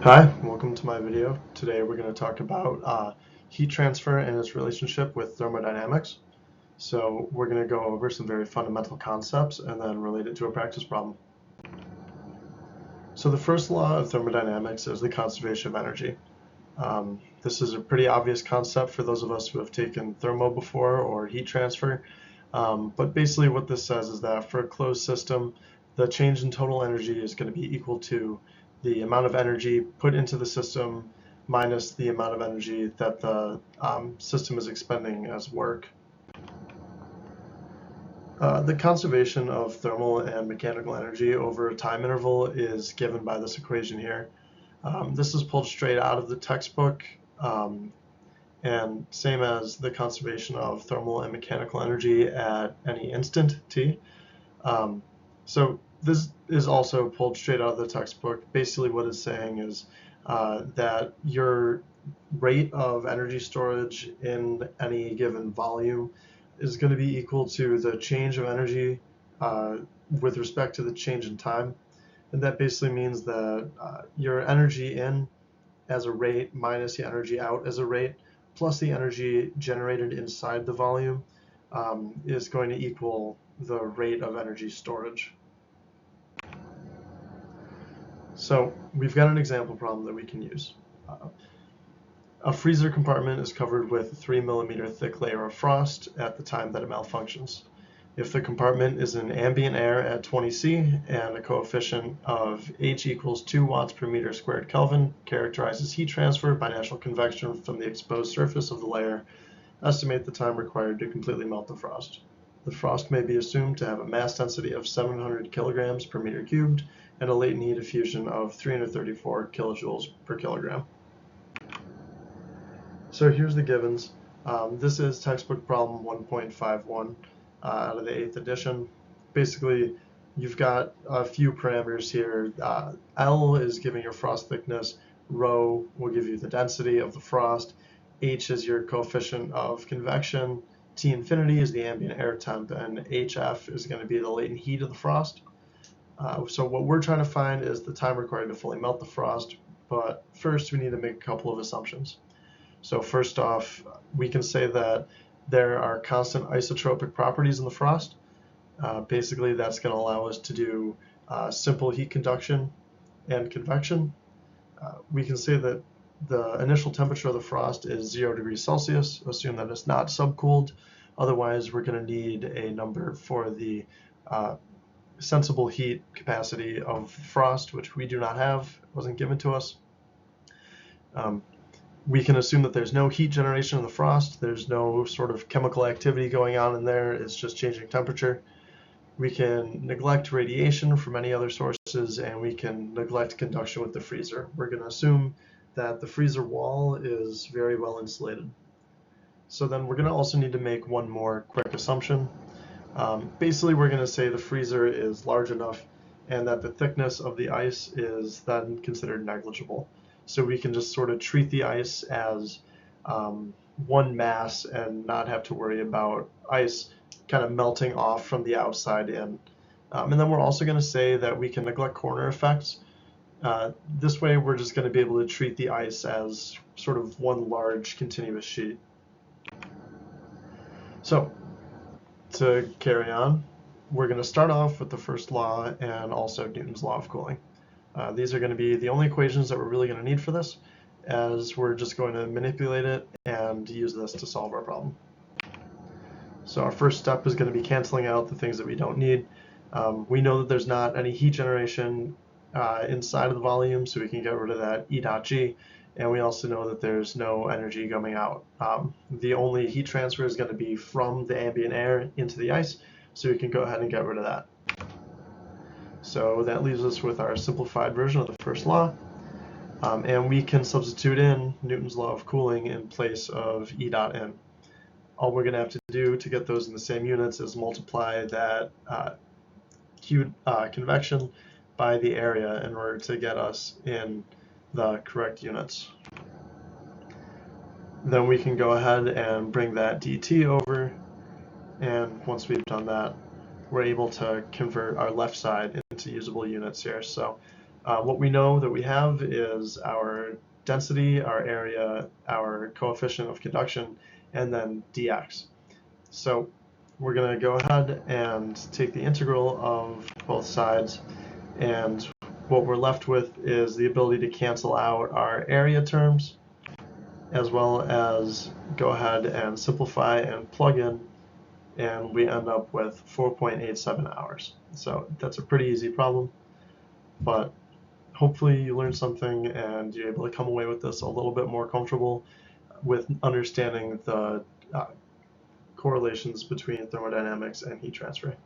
Hi, welcome to my video. Today we're going to talk about heat transfer and its relationship with thermodynamics. So we're going to go over some very fundamental concepts and then relate it to a practice problem. So the first law of thermodynamics is the conservation of energy. This is a pretty obvious concept for those of us who have taken thermo before or heat transfer. But basically what this says is that for a closed system, the change in total energy is going to be equal to the amount of energy put into the system minus the amount of energy that the system is expending as work. The conservation of thermal and mechanical energy over a time interval is given by this equation here. This is pulled straight out of the textbook, and same as the conservation of thermal and mechanical energy at any instant t. So this is also pulled straight out of the textbook. Basically what it's saying is that your rate of energy storage in any given volume is going to be equal to the change of energy with respect to the change in time. And that basically means that your energy in as a rate minus the energy out as a rate plus the energy generated inside the volume is going to equal the rate of energy storage. So we've got an example problem that we can use. A freezer compartment is covered with a 3 millimeter thick layer of frost at the time that it malfunctions. If the compartment is in ambient air at 20 C and a coefficient of H equals 2 watts per meter squared Kelvin characterizes heat transfer by natural convection from the exposed surface of the layer, estimate the time required to completely melt the frost. The frost may be assumed to have a mass density of 700 kilograms per meter cubed and a latent heat of fusion of 334 kilojoules per kilogram. So here's the givens. This is textbook problem 1.51 out of the 8th edition. Basically, you've got a few parameters here. L is giving your frost thickness, rho will give you the density of the frost, H is your coefficient of convection, T infinity is the ambient air temp, and HF is going to be the latent heat of the frost. So what we're trying to find is the time required to fully melt the frost, but first we need to make a couple of assumptions. So first off, we can say that there are constant isotropic properties in the frost. Basically, that's going to allow us to do simple heat conduction and convection. We can say that the initial temperature of the frost is 0 degrees Celsius. Assume that it's not subcooled. Otherwise, we're going to need a number for the sensible heat capacity of frost, which we do not have. It wasn't given to us. We can assume that there's no heat generation in the frost. There's no sort of chemical activity going on in there. It's just changing temperature. We can neglect radiation from any other sources, and we can neglect conduction with the freezer. We're going to assume that the freezer wall is very well insulated. So then we're going to also need to make one more quick assumption. Basically, we're going to say the freezer is large enough and that the thickness of the ice is then considered negligible. So we can just sort of treat the ice as one mass and not have to worry about ice kind of melting off from the outside in. And then we're also going to say that we can neglect corner effects. This way we're just going to be able to treat the ice as sort of one large continuous sheet. So to carry on, we're going to start off with the first law and also Newton's law of cooling. These are going to be the only equations that we're really going to need for this, as we're just going to manipulate it and use this to solve our problem. So our first step is going to be canceling out the things that we don't need. We know that there's not any heat generation inside of the volume, so we can get rid of that E dot G. And we also know that there's no energy coming out. The only heat transfer is going to be from the ambient air into the ice, so we can go ahead and get rid of that. So that leaves us with our simplified version of the first law. And we can substitute in Newton's law of cooling in place of E dot N. All we're going to have to do to get those in the same units is multiply that convection by the area in order to get us in the correct units. Then we can go ahead and bring that dt over, and once we've done that, we're able to convert our left side into usable units here. So What we know that we have is our density, our area, our coefficient of conduction, and then dx. So we're going to go ahead and take the integral of both sides, and what we're left with is the ability to cancel out our area terms, as well as go ahead and simplify and plug in, and we end up with 4.87 hours. So that's a pretty easy problem, but hopefully you learned something and you're able to come away with this a little bit more comfortable with understanding the correlations between thermodynamics and heat transfer.